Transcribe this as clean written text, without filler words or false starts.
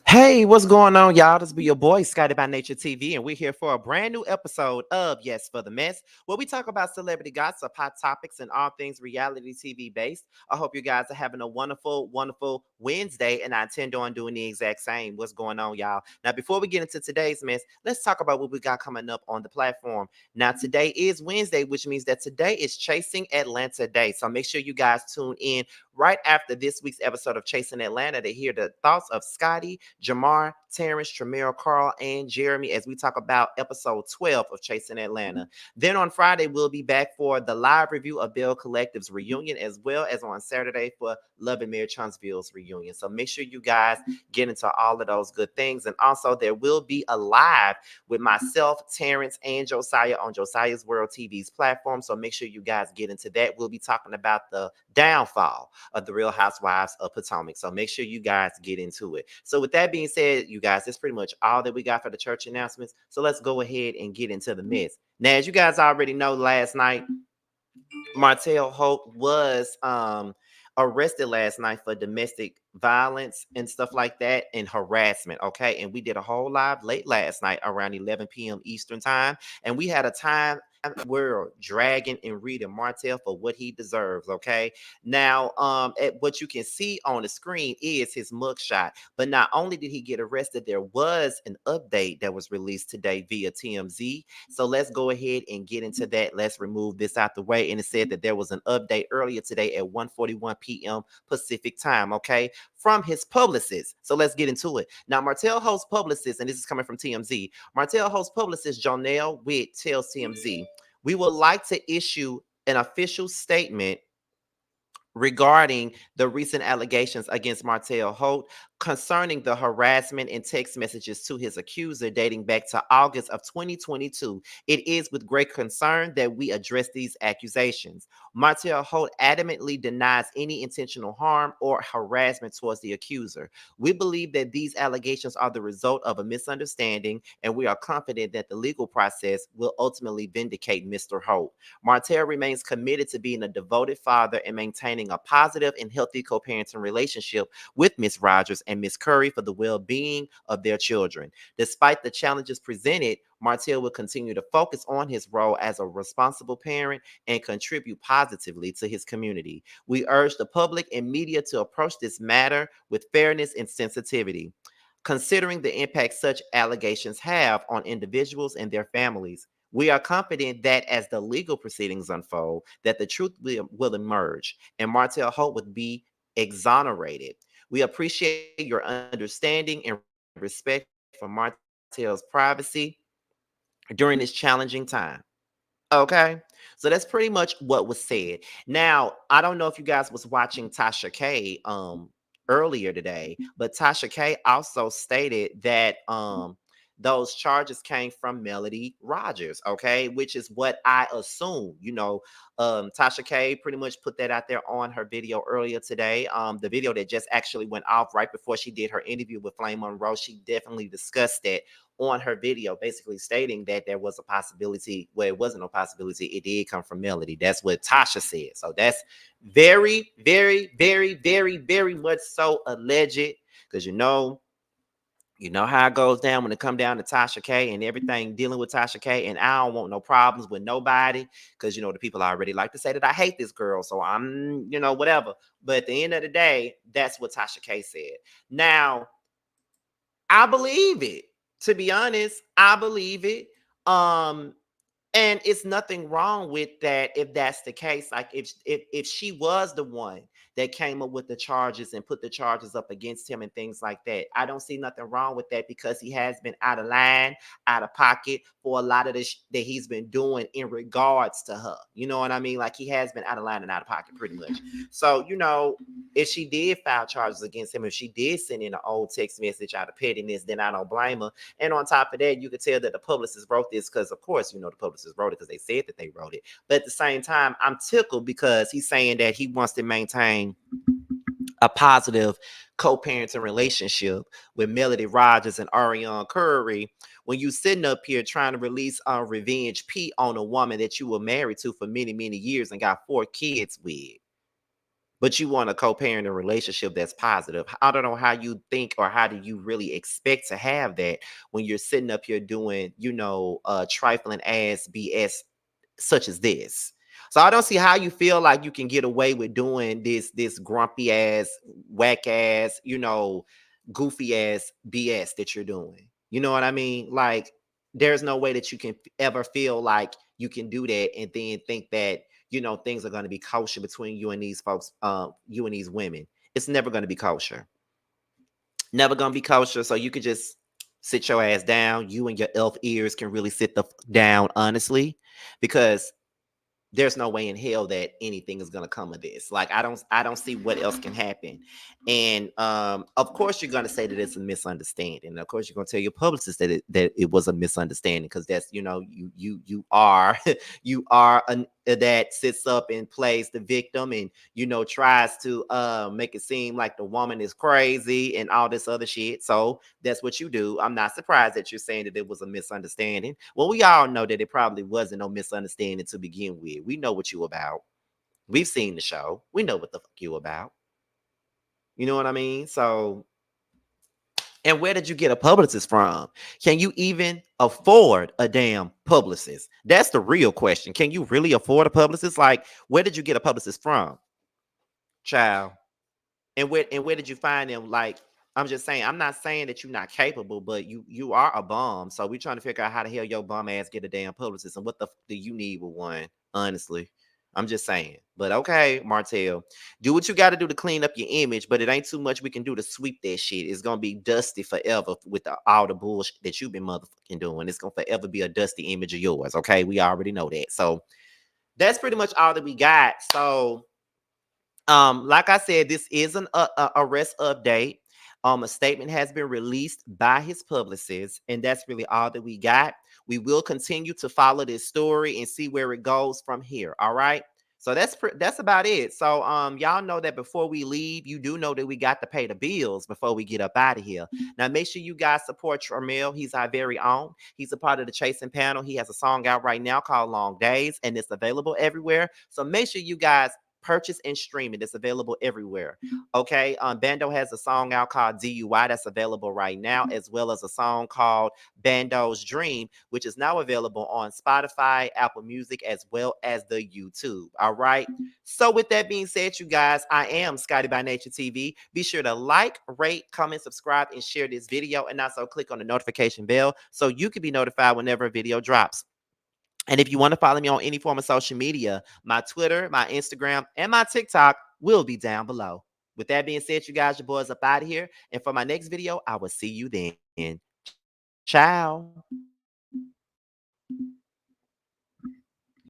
Hey, what's going on, y'all? This be your boy, Scotty by Nature TV, and we're here for a brand new episode of Yes for the Mess, where we talk about celebrity gossip, hot topics, and all things reality TV based. I hope you guys are having a wonderful, wonderful Wednesday, and I intend on doing the exact same. What's going on, y'all? Now, before we get into today's mess, let's talk about what we got coming up on the platform. Now, today is Wednesday, which means that today is Chasing Atlanta Day. So make sure you guys tune in right after this week's episode of Chasing Atlanta to hear the thoughts of Scotty, Jamar, Terrence, Tremere, Carl, and Jeremy as we talk about episode 12 of Chasing Atlanta. Then on Friday, we'll be back for the live review of Bell Collective's reunion, as well as on Saturday for Love and Mayor Chunksville's reunion. So make sure you guys get into all of those good things. And also, there will be a live with myself, Terrence, and Josiah on Josiah's World TV's platform. So make sure you guys get into that. We'll be talking about the downfall of the Real Housewives of Potomac. So make sure you guys get into it. So with that being said, you guys, that's pretty much all that we got for the church announcements. So let's go ahead and get into the mess. Now, as you guys already know, last night Martell Holt was arrested last night for domestic violence and stuff like that and harassment. Okay. And we did a whole live late last night around 11 p.m. Eastern time. And we had a time we're dragging and reading Martell for what he deserves. Okay. Now, what you can see on the screen is his mugshot. But not only did he get arrested, there was an update that was released today via TMZ. So let's go ahead and get into that. Let's remove this out the way. And it said that there was an update earlier today at 1:41 p.m. Pacific time, okay, from his publicist. So let's get into it. Now, Martell Holt's publicist, and this is coming from TMZ, Martell Holt's publicist, Jonelle Witt, tells TMZ, we would like to issue an official statement regarding the recent allegations against Martell Holt concerning the harassment and text messages to his accuser dating back to August of 2022. It is with great concern that we address these accusations. Martell Holt adamantly denies any intentional harm or harassment towards the accuser. We believe that these allegations are the result of a misunderstanding, and we are confident that the legal process will ultimately vindicate Mr. Holt. Martell remains committed to being a devoted father and maintaining a positive and healthy co-parenting relationship with Miss Rogers and Miss Curry for the well-being of their children. Despite the challenges presented, Martell will continue to focus on his role as a responsible parent and contribute positively to his community. We urge the public and media to approach this matter with fairness and sensitivity, considering the impact such allegations have on individuals and their families. We are confident that as the legal proceedings unfold, that the truth will emerge and Martell Holt would be exonerated. We appreciate your understanding and respect for Martell's privacy during this challenging time. Okay, so that's pretty much what was said. Now, I don't know if you guys was watching Tasha K earlier today, but Tasha K also stated that those charges came from Melody Rogers, okay, which is what I assume. Tasha K pretty much put that out there on her video earlier today. The video that just actually went off right before she did her interview with Flame Monroe, she definitely discussed that on her video, basically stating that there was a possibility. Well, it wasn't a possibility. It did come from Melody. That's what Tasha said. So that's very, very, very, very, very much so alleged, because you know how it goes down when it come down to Tasha K and everything dealing with Tasha K. And I don't want no problems with nobody, because the people already like to say that I hate this girl. So I'm, whatever. But at the end of the day, that's what Tasha K said. Now, I believe it. To be honest, I believe it. Um, and it's nothing wrong with that if that's the case. Like if she was the one that came up with the charges and put the charges up against him and things like that, I don't see nothing wrong with that, because he has been out of line, out of pocket for a lot of this that he's been doing in regards to her. You know what I mean? Like, he has been out of line and out of pocket pretty much. So, if she did file charges against him, if she did send in an old text message out of pettiness, then I don't blame her. And on top of that, you could tell that the publicist wrote this because, of course, the publicist wrote it because they said that they wrote it. But at the same time, I'm tickled because he's saying that he wants to maintain a positive co-parenting relationship with Melody Rogers and Ariane Curry, when you sitting up here trying to release revenge P on a woman that you were married to for many, many years and got 4 kids with. but you want a co-parenting relationship that's positive. I don't know how you think, or how do you really expect to have that when you're sitting up here doing, trifling ass BS such as this. So I don't see how you feel like you can get away with doing this grumpy ass, whack ass, goofy ass BS that you're doing. You know what I mean? Like, there's no way that you can ever feel like you can do that and then think that, things are going to be kosher between you and these folks, you and these women. It's never going to be kosher. Never going to be kosher. So you could just sit your ass down. You and your elf ears can really sit down, honestly, because there's no way in hell that anything is going to come of this. Like, I don't see what else can happen. And of course you're going to say that it's a misunderstanding. And of course you're going to tell your publicist that it was a misunderstanding, because that's, you are you are that sits up and plays the victim, and tries to make it seem like the woman is crazy and all this other shit. So that's what you do. I'm not surprised that you're saying that it was a misunderstanding. Well, we all know that it probably wasn't no misunderstanding to begin with. We know what you about. We've seen the show. We know what the fuck you about. You know what I mean? So, and where did you get a publicist from? Can you even afford a damn publicist? That's the real question. Can you really afford a publicist? Like, where did you get a publicist from, child? And where did you find them? Like, I'm just saying, I'm not saying that you're not capable, but you are a bum. So we're trying to figure out how the hell your bum ass get a damn publicist, and what the do you need with one? Honestly, I'm just saying. But okay, Martell, do what you got to do to clean up your image, but it ain't too much we can do to sweep that shit. It's gonna be dusty forever with all the bullshit that you've been motherfucking doing. It's gonna forever be a dusty image of yours. Okay, we already know that. So that's pretty much all that we got. So like I said, this is an arrest update. A statement has been released by his publicist, and that's really all that we got. We will continue to follow this story and see where it goes from here. All right. So that's about it. So y'all know that before we leave, you do know that we got to pay the bills before we get up out of here. Now make sure you guys support Tramel. He's our very own. He's a part of the Chasing panel. He has a song out right now called Long Days, and it's available everywhere. So make sure you guys purchase and stream it. It's available everywhere. Okay. Bando has a song out called DUI that's available right now, as well as a song called Bando's Dream, which is now available on Spotify, Apple Music, as well as the YouTube. All right. So with that being said, you guys, I am Scotty by Nature TV. Be sure to like, rate, comment, subscribe, and share this video, and also click on the notification bell so you can be notified whenever a video drops. And if you want to follow me on any form of social media, my Twitter, my Instagram, and my TikTok will be down below. With that being said, you guys, your boys up out of here. And for my next video, I will see you then. Ciao.